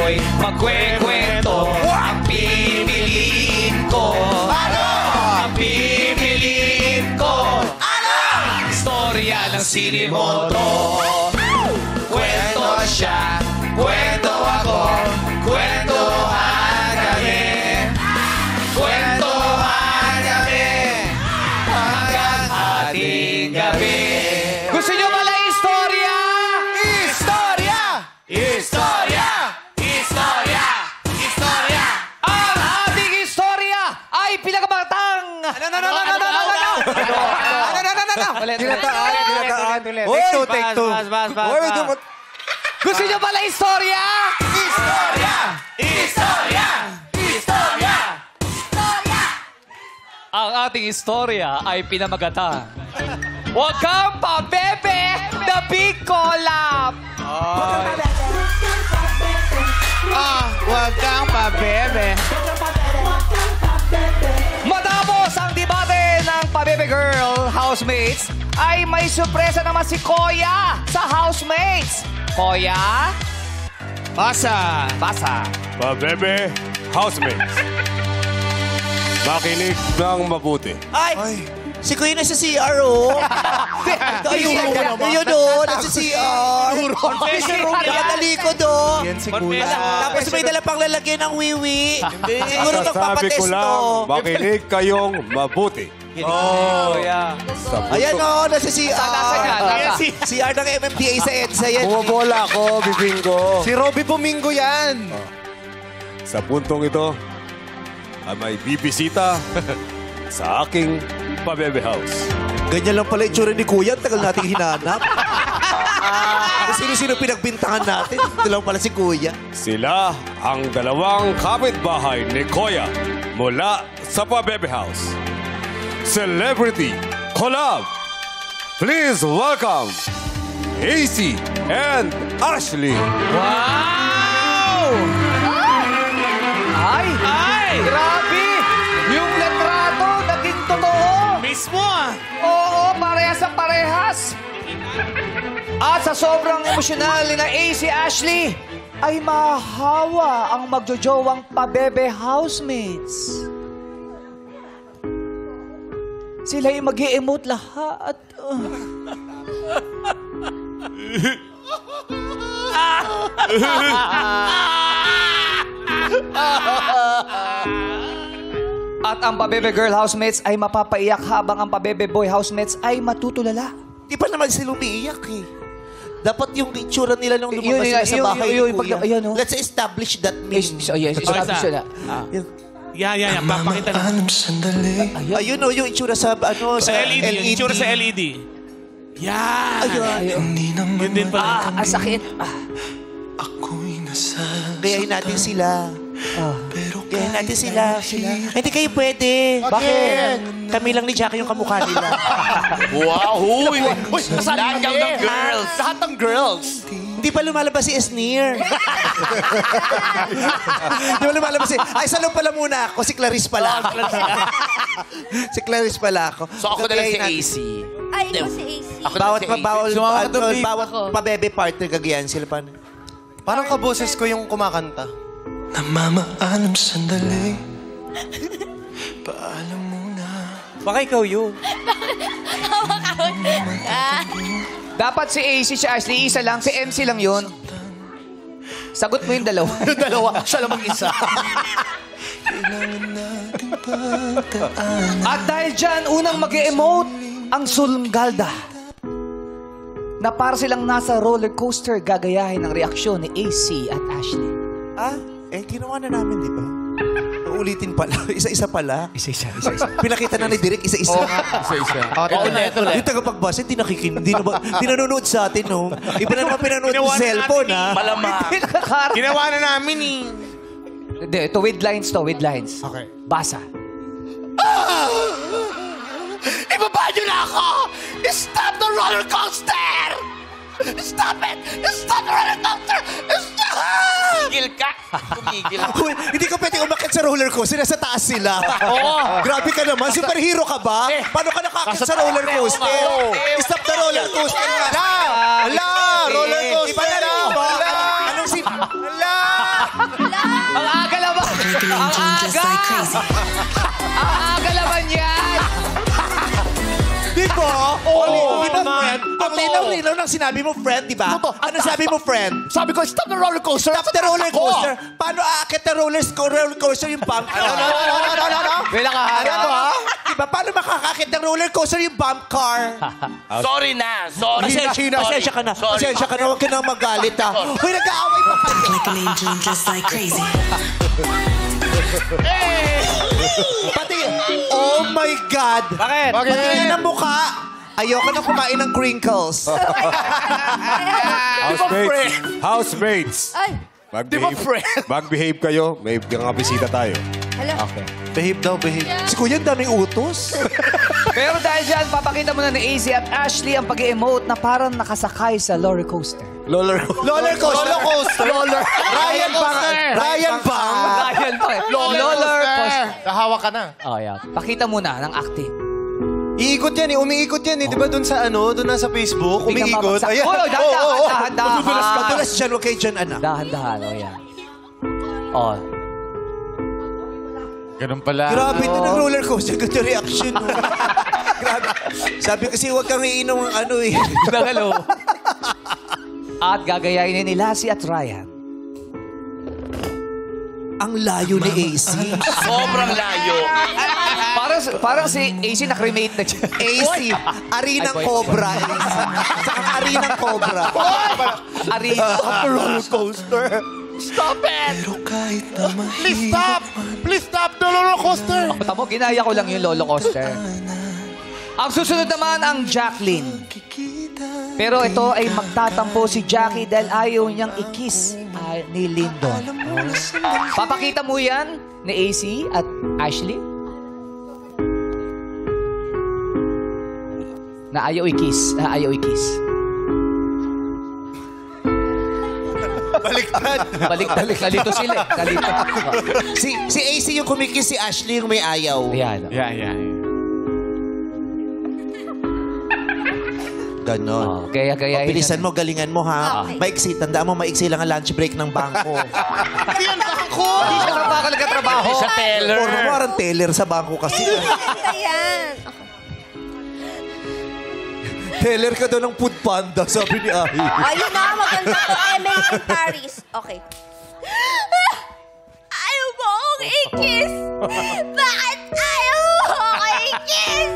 ako'y magkwekwento. Ang pipiliin ko. Ano? Ang pipiliin ko. Ano? Istorya ng Sinimoto. Kwento siya, kwento ako, kwentuhan kami. Kwentuhan kami hanggang ating gabi. Gusto nyo pala istorya? Istorya! Istorya! Istorya! Istorya! Ang ating istorya ay pinakamatang! Dinataan. Oy, take two. Gusto nyo pala istorya? Istorya! Istorya! Istorya! Istorya! Ang ating istorya ay pinamagatang. Huwag kang pabebe! The Big Collab! Huwag kang pabebe. Matapos ang debate ng Pabebe Girl housemates, ay may sorpresa naman si Koya sa housemates. Koya? Basa. Basa. Pabebe, housemates. Makinig ng mabuti. Ay, si Kuya nasa CR, oh. Ayun, oh, nasa CR. Nakatalikod, oh. Yan si Kuya. Tapos may dala pang lalagyan ng wiwi. Siguro Sasabi ko magpapatesto. lang, makinig kayong mabuti. Koya. Ayan, oh, nasa CR. Nasa nga, nasa. CR ng MMDA sa EDSA yan. Bumabola ako, bibinggo. Si Robby Pomingo yan. Sa puntong ito, ay may bibisita sa aking Pabebe House. Ganyan lang pala itsura ni Kuya. Tagal nating hinanap. Sino-sino pinagbintangan natin? Ito lang pala si Kuya. Sila ang dalawang kapitbahay ni Koya mula sa Pabebe House. Celebrity Collab. Please welcome AC and Ashley. Wow! Ay! Ay! Grabe! Yung letrato naging totoo! Mismo ah. Oo, parehas sa parehas! At sa sobrang emosyonal ni na AC Ashley, ay mahawa ang magjojowang Pabebe housemates. Sila ay mag-i-emote lahat. At ang Pabebe Girl housemates ay mapapaiyak habang ang Pabebe Boy housemates ay matutulala. Di pa naman sila umiiyak eh. Dapat yung itsura nila nung lumabas Yun, sila sa yun, bahay yun, ni Kuya. ayan, oh. Let's establish that Yes, meme. yes, establish na. Yan. Papakita na. Ayun oh, yung itsura sa, ano, Sa LED. Yung itsura sa LED. Yan. Ayun. Yun din pala. Ang sakit. Gayahin natin sila. Gayahin natin sila. Hindi kayo pwede. Bakit? Kami lang ni Jackie yung kamukha nila. Wow! Huy! Lahat ng girls! Lahat ng girls! Hindi pa lumalabas si Esnir. Hindi pa lumalabas si... Ay, salong pala muna ako. Si Clarice pala ako. Si Clarice pala ako. So ako na lang si AC. Ay, ikaw si AC. Ako na lang si AC. Bawat pabebe partner gagayan sila pa. Parang kaboses ko yung kumakanta. Namamaalam sandali. Paalam muna. Baka ikaw yun. Dapat si AC, si Ashley, isa lang. Si MC lang yun. Sagot mo yung dalawa. Yung dalawa, siya lang mag-isa. At dahil dyan, unang mag-emote ang Sulgalda. Na para silang nasa roller coaster, gagayahin ang reaksyon ni AC at Ashley. Ginawa na namin, di ba? Ulitin pala. Isa-isa pala. Isa-isa. Pinakita na ni Direk, isa-isa. Isa-isa. Ito. Yung tagapagbasa, hindi nanonood sa atin, no? Iba na naman pinanood ng cellphone, ha? Malamang. Ginawa na namin eh. Hindi, ito with lines to, with lines. Okay. Basa. Ibaba niyo na ako! Stop the roller coaster! Stop it! Stop the roller coaster! Stop! Tumigil ka! Tumigil ka. Uy, hindi ko pwede umakit sa roller coaster. Nasa taas sila. Oo. Grabe ka naman. Superhero ka ba? Paano ka nakakit sa roller coaster? Stop the roller coaster nga. Hala! Roller coaster na! Anong AC. Ala! Ang aga naman! Ang aga! Ang aga naman yan! Di ba? Oo. Di ba, friend? Ang linaw-linaw ng sinabi mo, friend, di ba? Ano sabi mo, friend? Sabi ko, stop the roller coaster. Stop the roller coaster. Paano aakit na roller coaster yung bump car? May nakaharap. Ano ba? Di ba? Paano makakakit ng roller coaster yung bump car? Sorry na. Sorry na. Pasensya ka na. Pasensya ka na. Huwag ka na magalit, ha? Uy, nag-aaway pa kayo. Like an angel, just like crazy. Pati, oh my God. Bakit? Pati yan ang mukha. Ayoko na kumain ng crinkles. Housemates. Ay, Mag-behave kayo. May mga bisita tayo. hala. Behave daw, behave. Si Kuya, ang daming utos. Pero dahil dyan, papakita muna ni AC at Ashley ang pag-emote na parang nakasakay sa roller coaster. Roller coaster. Ryan Bang. Ryan pa eh. Roller coaster. Nahawa ka na. Oh, yeah. Pakita muna ng acting. Iikot yan umiikot yan Di ba dun sa doon na sa Facebook? Biglang Umiikot. babagsak. Ayan. Uy, dahan-dahan. Madulas dyan, huwag kayo dyan, anak. Dahan-dahan, oh yan. Oh. Ganun pala. Grabe na ng roller coaster. Ganda reaction. Grabe. Sabi kasi huwag kang iinom ng ano eh. Nagalo. At gagayain ni Lassie at Ryan. Ang layo ni AC. Sobrang layo. Parang si AC na-cremate na siya. AC. Arinang Ay, boy. Cobra. Saka Arinang Cobra. Arena. Roller coaster. Stop it! Kahit na Please stop! Please stop the roller coaster! Tamo, ginaya ko lang yung lolo coaster. Ang susunod naman ang Jacqueline. Pero ito ay magtatampo si Jackie dahil ayaw niyang i-kiss ni Lyndon. Papakita mo yan ni AC at Ashley? Na ayaw i-kiss. Ayaw i-kiss. Baliktad. Baliktad. Nalito sila eh. Nalito. Si AC yung kumikis, si Ashley yung may ayaw. Ayan. Yeah. Ganon. Kaya Bilisan mo, galingan mo ha. Okay. Maiksi, tandaan mo, maiksi lang ang lunch break ng bangko. Hindi siya trabaho. Sa teller. Or parang teller sa bangko kasi. Maganda yan. Teller ka daw ng food panda, sabi ni Ahi. Ayun na, maganda to. Emily in Paris. Okay. Ayaw mo akong i-kiss? Bakit ayaw mo akong i-kiss?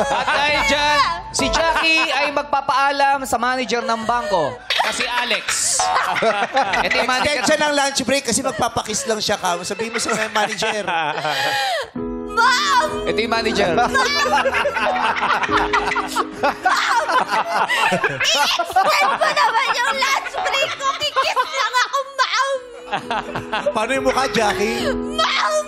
At dahil dyan, si Jackie ay magpapaalam sa manager ng bangko. Kasi Alex. Ito yung manager. Extend siya ng lunch break kasi magpapakiss lang siya ka. Sabihin mo sa manager. Mom! Ito yung manager. I-extend mo naman yung lunch break ko. Kikiss lang ako, ma'am! Paano yung mukha, Jackie? Ma'am!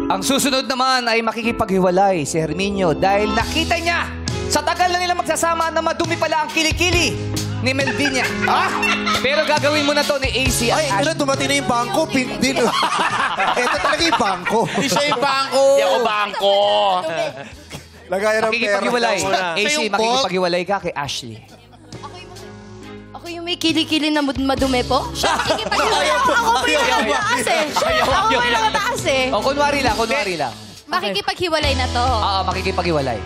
Ang susunod naman ay makikipaghiwalay si Herminio dahil nakita niya sa tagal na nila magsasama na madumi pala ang kilikili ni Melvinia. Pero gagawin mo na to ni AC at Ay, ito na, dumating na yung bangko. Pink din. Ito talaga yung bangko. Hindi siya yung bangko. Hindi ako bangko. Lagayan Makikipaghiwalay. AC, Siya yung makikipaghiwalay ka kay Ashley. Ako yung may kilikili na madumi po? Makikipaghiwalay ako. Ako po yung nakataas eh. Ako po yung nakataas eh. O, kunwari lang. Makikipaghiwalay na to. Oo, makikipaghiwalay.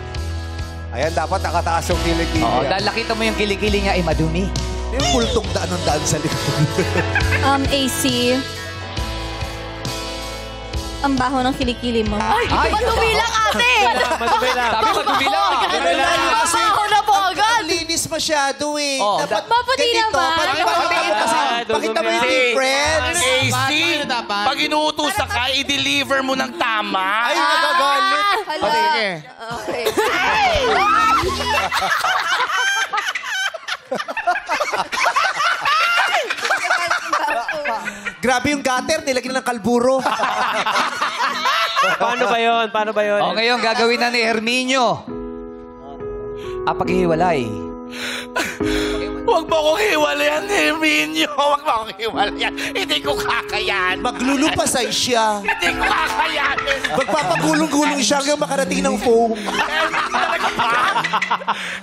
Ayan, dapat nakataas yung kilikili. Oo, dahil nakita mo yung kilikili niya ay madumi. Yung pultong daan ng daan sa likod. AC. Ang baho ng kilikili mo. Ay, madumi lang ate! Madumi lang. Sabi madumi lang. Baho na po agad! Linis masyado eh. Oh, Dapat maputi ganito. naman. Pakita mo yung difference. AC, pag inuutosan ka, i-deliver mo ng tama. Ay, nagagalit. Okay. Grabe yung gutter, nilagyan ng kalburo. Paano ba yun? O, ngayon gagawin na ni Herminio ang paghihiwalay. Huwag mo akong hiwalayan, Herminio. Huwag mo akong hiwalayan. Hindi ko kakayan. Maglulupasay siya. Hindi ko kakayan. Magpapagulong-gulong siya hanggang makarating ng foam.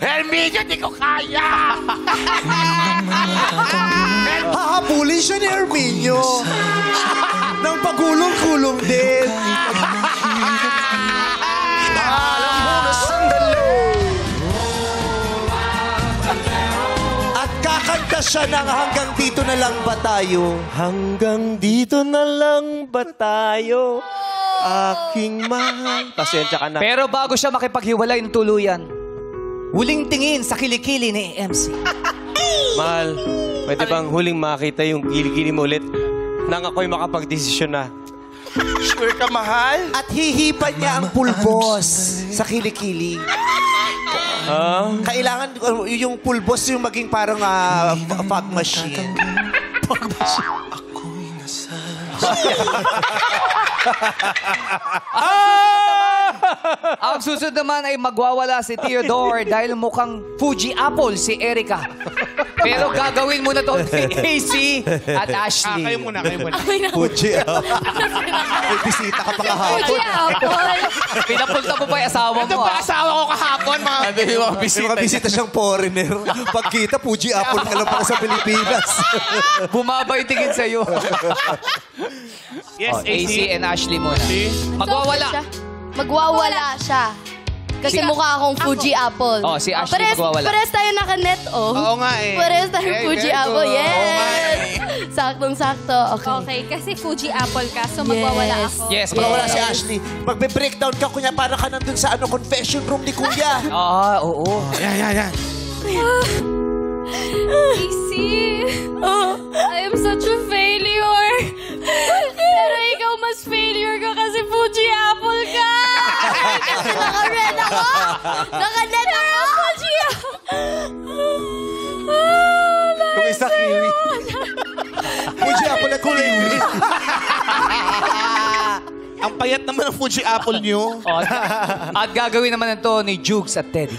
Herminio, hindi ko kaya. Hahabulin siya ni Herminio. Nang pagulong-gulong din. At kakanta siya ng hanggang dito na lang ba tayo? Hanggang dito na lang ba tayo? Aking mahal. Pasensya ka na. Pero bago siya makipaghiwalay ng tuluyan, huling tingin sa kilikili ni MC. Mahal, pwede bang huling makita yung gili-gili mo ulit nang ako'y makapag-desisyon na? Sure ka, mahal? At hihipan niya ang pulbos sa kilikili. Kailangan yung pulbos yung maging parang fog machine. Ang susunod naman ay magwawala si Theodore dahil mukhang Fuji Apple si Erica. Pero gagawin muna to ni AC at Ashley. Kayo muna. Fuji, may bisita ka pa kahapon. Fuji Apple. Pinapunta mo pa yung asawa mo. Ito pa asawa ko kahapon, mga May mga bisita siyang foreigner. Pagkita, Fuji Apple ka lang pala sa Pilipinas. Bumaba yung tingin sa'yo. Yes, AC and Ashley muna. Magwawala. Magwawala siya. Kasi mukha akong Fuji Apple. Oh, si Ashley magwawala. Pares tayo nakanet, oh. Oo nga eh. Pares tayo Fuji very Apple. good. Yes! Oo nga Saktong-sakto. Okay. Okay, kasi Fuji Apple ka, so magwawala ako. Yes, Wala magwawala si Ashley. Magbe-breakdown ka, kunya para ka nandun sa confession room ni Kuya. Oo. Yan. AC, I am such a failure. Pero ikaw mas failure ka kasi Fuji Apple ka. Kasi naka-red ako. Naka-net ako. Fuji Kung isa kiwi. Fuji Apple at kiwi. Ang payat naman ng Fuji Apple niyo. At gagawin naman ito ni Jukes at Teddy.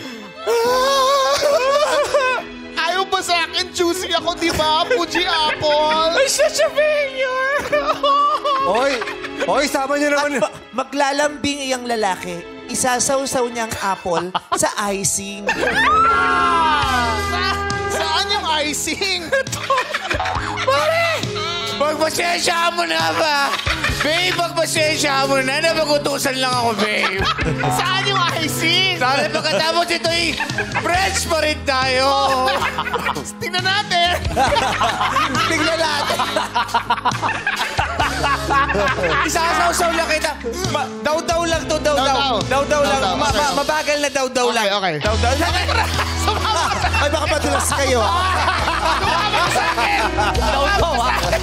Ayaw ba sa akin? Juicy ako, di ba? Fuji Apple. I'm such a failure. Oy, sama niyo naman. Maglalambing iyang lalaki. Isasaw-saw niyang apple sa icing. Saan yung icing? Pare! Magpasensya mo na ba? Babe, magpasensya mo na. Napagutusan lang ako, babe. Saan yung icing? Sana pagkatapos ito'y friends pa rin tayo. Tingnan natin. Tingnan natin. Isasaw-saw lang kita. Daw-daw lang to, daw-daw. Daw-daw lang. Mabagal na daw-daw lang. Okay. Daw-daw lang. Ay, baka madulas kayo.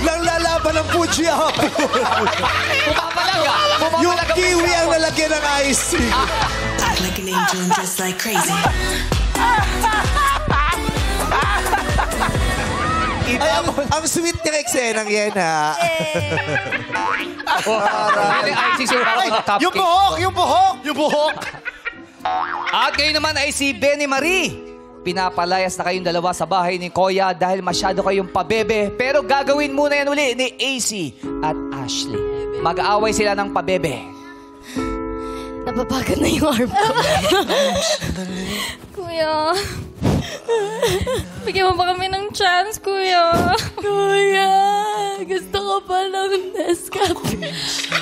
Nang lalaban ng Fuji Apple. Pumapalaga. Yung kiwi ang nalagyan ng icing. Act like an angel and dress like crazy. Ay, ang sweet niya eksenang yan, ha? Yung buhok! At ngayon naman ay si Benny Marie. Pinapalayas na kayong dalawa sa bahay ni Koya dahil masyado kayong pabebe. Pero gagawin muna yan uli ni AC at Ashley. Mag-aaway sila ng pabebe. Napapagod na yung arm ko. Kuya. Bigyan mo ba kami ng chance, Kuya? Kuya, gusto ko pa ng Nescafe.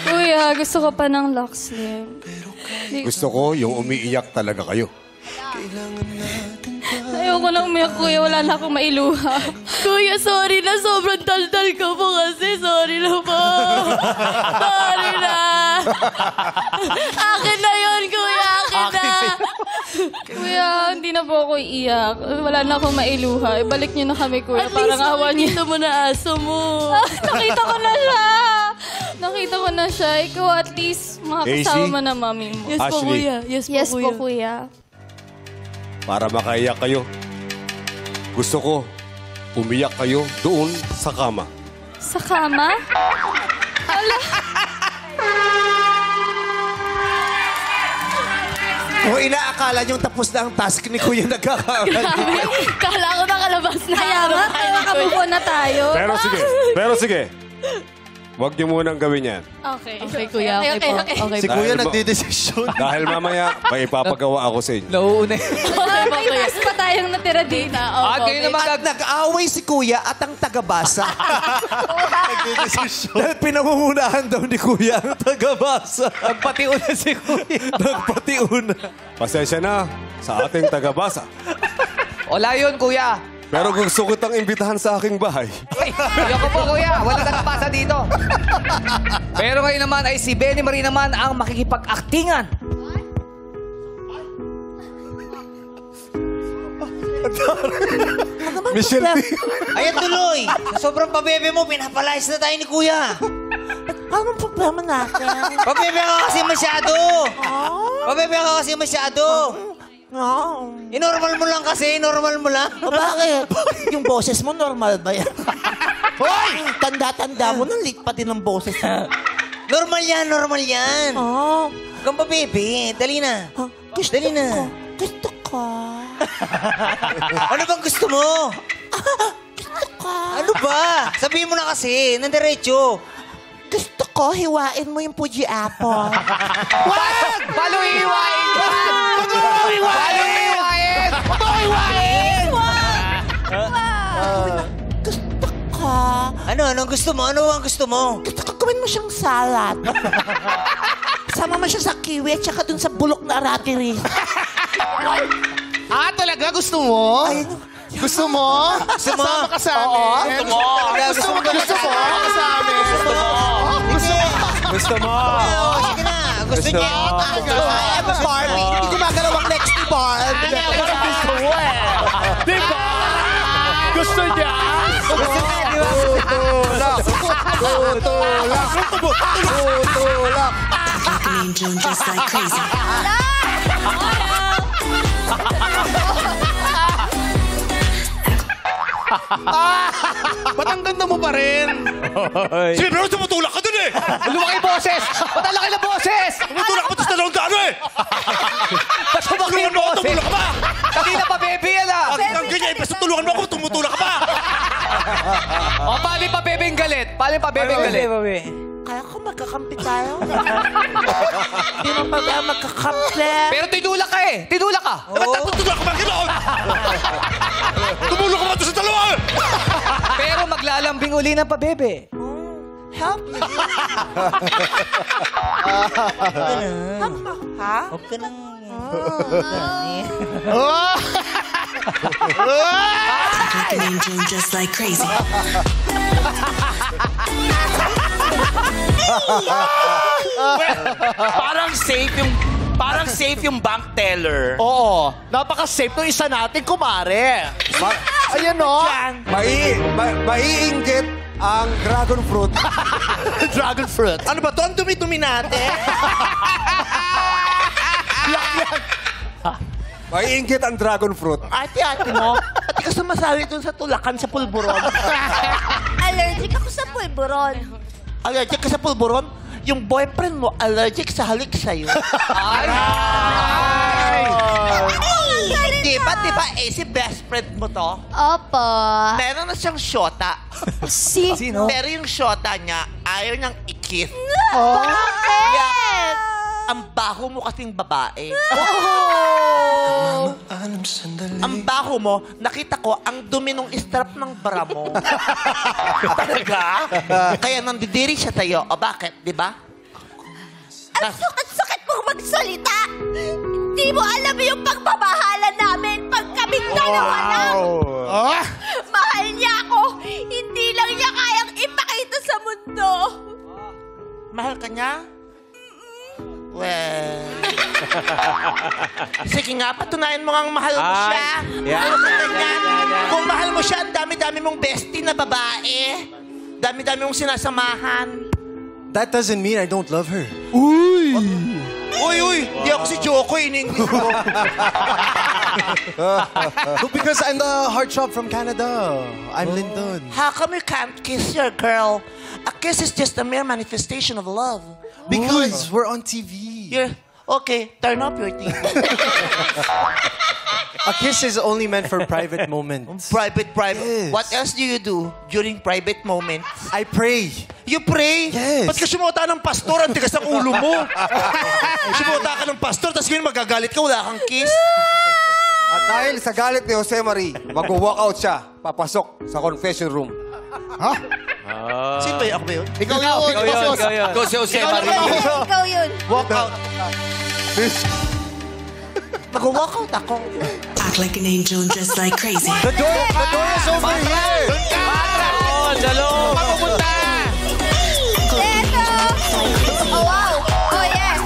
Kuya, gusto ko pa ng Lux Slim. Gusto ko yung umiiyak talaga kayo. Ayoko na umiyak, Kuya. Wala na akong mailuha. Kuya, sorry na. Sobrang daldal ka po kasi. Sorry na po. Sorry na. Akin na yun, Kuya. Akin na. Kuya, hindi na po ako iiyak. Wala na akong mailuha. Ibalik niyo na kami, Kuya. Parang awa niyo. Nakita mo na aso mo. Nakita ko na siya. Nakita ko na siya. Ikaw at least makakasama mo na mami mo. Yes po, Ashley. Kuya. Yes po, Kuya. Para makaiyak kayo. Gusto ko, umiyak kayo doon sa kama. Sa kama? O, akala niyong tapos na ang task ni Kuya nagkakamali. Grabe. Kala ko nakalabas na. Kaya nga, makabubo na tayo. Pero sige. Huwag niyo munang gawin yan. Okay. Okay, kuya. Okay po. Okay Si po. Kuya Dahil nagdidesisyon. Dahil mamaya, may ipapagawa ako sa inyo. Nauuna. May mas pa tayong natira dito. At kayo naman At nag-away si Kuya at ang tagabasa. Dahil pinangungunahan daw ni Kuya ang tagabasa. nagpatiuna si Kuya. Nagpatiuna. Pasensya na sa ating tagabasa. Wala yun, Kuya. Pero gusto kitang imbitahan sa aking bahay. Ayoko po, Kuya. Wala nagpasa dito. Pero ngayon naman ay si Benny Marie naman ang makikipag-aktingan. Michelle D. Ayan tuloy. Sa sobrang pabebe mo, pinapalayas na tayo ni Kuya. Anong problema natin? Pabebe ka kasi masyado. Pabebe ka kasi masyado. Inormal mo lang kasi, normal mo lang. Bakit? Yung boses mo, normal ba yan? Hoy! Tanda-tanda mo, nang lit pa din ang boses mo. Normal yan, normal yan. Oh, Kung pabebe, dali na. Dali na. gusto ko. Ano bang gusto mo? Gusto ko. Ano ba? Sabihin mo na kasi, nandiretso. Gusto ko, hiwain mo yung Fuji apple. Wag! Paano iiwain ka? Paano iiwain? Gusto ko. Ano gusto mo? Ano ang gusto mo? Gusto ko gawin mo siyang salad. Sama mo siya sa kiwi at saka dun sa bulok na aratiris. Talaga? Gusto mo? Gusto mo? Gusto mo? Kasama ka sa amin? Gusto mo? Gusto mo? Gusto mo? Sa amin? Gusto mo? Gusto mo? Sige na. Gusto niya. Barbie, hindi gumagalaw ang next ni Barbie. Gusto mo eh. Diba? Gusto niya? Gusto niya, di ba? Like an angel and just like crazy. Ba't ang ganda mo pa rin? Sige, pero tumutulak ka dun eh! Lumaki boses! Ba't ang laki na boses? Tumutulak ka pa sa dalawang dano eh! Ba't lumaki yung boses? Tumulak ka pa! Kanina pa, baby, yan ah! Ang ganyan, ipas na tulungan mo ako, tumutulak ka pa! O, paano pa, baby, yung galit? Paano pa, baby, yung galit? Kaya ko magkakampi tayo. Hindi mo pa kaya magkakampi. Pero tinulak ka eh! Tinulak ka! Ba't tumutulak ka pa ganoon? Tumulak ka pa doon sa dalawa eh! Pero maglalambing uli ng pa, bebe. Help me. Help mo, ha? Huwag ka nang... Like an angel and just like crazy. Parang safe yung bank teller. Oo. Napaka-safe nung isa natin, kumare. Ayan o. Maiinggit ang dragon fruit. Dragon fruit. Ano ba to? Ang dumi-dumi natin. Maiinggit ang dragon fruit. Ate mo, pati ka sumasawi dun sa tulakan sa pulburon. Allergic ako sa pulburon. Allergic ka sa pulburon? Yung boyfriend mo, allergic sa halik sa'yo. Di ba, si best friend mo to? Opo. Meron na siyang shota. Sino? Pero yung shota niya, ayaw niyang ikis. Bakit? Ang baho mo kasing babae. Ang baho mo, nakita ko, ang dumi ng strap ng bra mo. Talaga? Kaya nandidiri siya tayo. O bakit, di ba? Ang sakit mong magsalita. Hindi mo alam yung pagmamahalan namin pag kaming dalawa lang. Mahal niya ako. Hindi lang niya kayang ipakita sa mundo. Mahal ka niya? Well... Sige nga, patunayan mo ang mahal mo siya. Kung mahal mo siya, ang dami-dami mong bestie na babae. Dami-dami mong sinasamahan. That doesn't mean I don't love her. Uy! Di ako si Joko, in-English mo. No, because I'm the heartthrob from Canada. I'm Lyndon. How come you can't kiss your girl? A kiss is just a mere manifestation of love. Because we're on TV. Okay, turn off your TV. A kiss is only meant for private moments. Private. Yes. What else do you do during private moments? I pray. You pray? Yes. Ba't ka sumuota ng pastor? Ang tigas ng ulo mo. Sumuota ka ng pastor, tapos ngayon magagalit ka, wala kang kiss. At dahil sa galit ni Jose Marie, mag-walkout siya, papasok sa confession room. Sino ba yun? Ako ba yun? Ikaw yun. Ikaw si Jose Marie. Ikaw yun. Walk out. Mag-walkout ako. Act like an angel and dress like crazy. The door is over here! Dalo! Papupunta! Eto! Oh, wow! Oh, yes!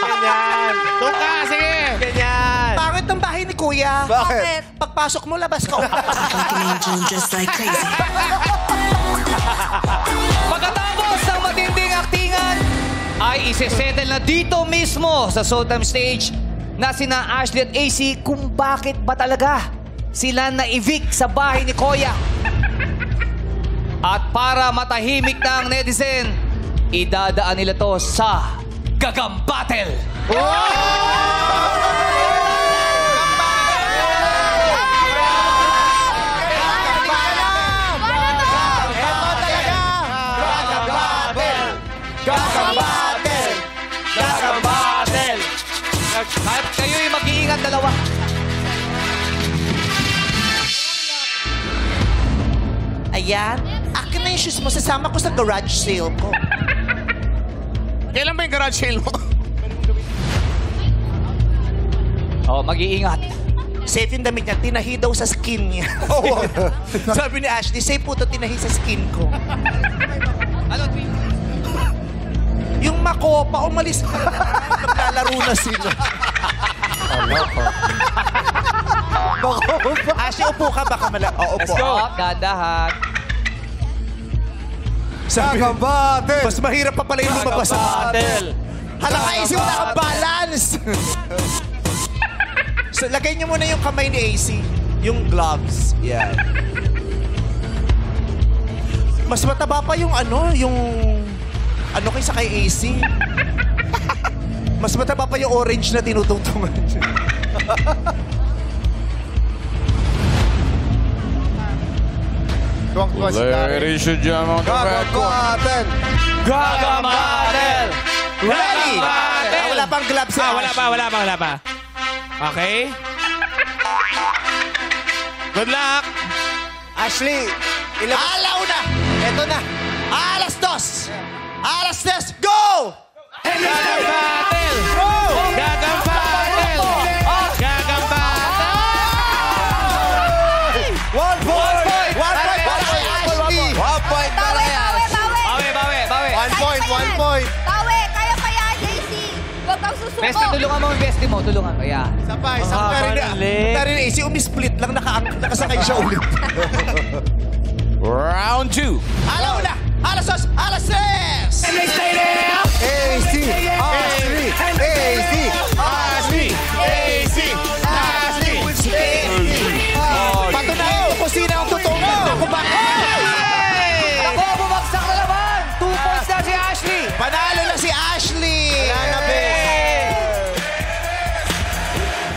Ganyan! Doon ka, sige! Ganyan! Pangit ng bahay ni Kuya. Bakit? Pagpasok mo, labas ka. Act like an angel and dress like crazy. Pagkatapos ng matinding aktingan, ay isesettle na dito mismo sa Showtime stage na sina Ashley at AC kung bakit ba talaga sila na-evict sa bahay ni Kuya. At para matahimik na ang netizen, idadaan nila to sa Gagam Battle. Kahit kayo'y mag-iingat dalawa. Ayan. Akin na yung shoes mo. Sasama ko sa garage sale ko. Kailan ba yung garage sale mo? Oh, mag-iingat. Safe yung damit niya. Tinahi daw sa skin niya. Sabi ni Ashley, safe po to tinahi sa skin ko. Ano? Yung makopa, umalis ka. Maglalaro na sila. Ashley, upo ka. Baka upo. Let's go. Dadahan. Gagam Battle! Mas mahirap pa pala yung lumabas. Battle. Hala ka, isip na kang balance. So, lagay niyo muna yung kamay ni AC. Yung gloves. Yan. Mas mataba pa yung kaysa kay AC. Mas mataba pa yung orange na tinutungtungan. Ladies and gentlemen, Gagam Battle! Gagam Battle! Ready? Battle! Wala pang gloves. Wala pa. Okay? Good luck! Ashley, Alaw na! Eto na. Alas 2! Alas 2! Go! Gagam Battle! Gagam Battle! Gagam Battle! 1 point! 1 point para kay Ashley. 1 point para yan! Bawi. 1 point! Tawe, kaya pa yan, JC. Huwag kang susuko. Besti, tulungan mo yung besti mo. Tulungan mo. Yeah. Dari na AC, umisplit lang, nakasakay siya ulit. Round 2. Alaw na! Alas 2! Alas 3! And they stay there! AC! Ashley! AC! Patunayan ko kung sino ang totoong ganda ko ba? Ako, bumagsak na naman. 2 points na si Ashley. Panalo na si Ashley!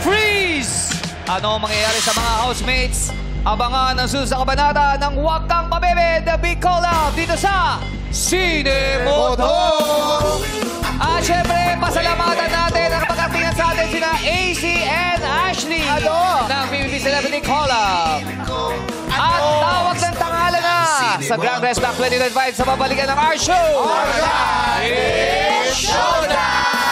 Freeze! Ano ang mangyayari sa mga housemates? Abangan ang susunod sa kabanata ng Huwag Kang Pabebe, The Big Collab dito sa Cinemoto! At syempre, pasalamatan natin ang kapag-actingan sa atin sina AC and Ashley ng PBB Celebrity Collab. At tawag ng tanghala na sa Grand Press Back 2025 sa babalikan ng our show! Alright! It's showtime!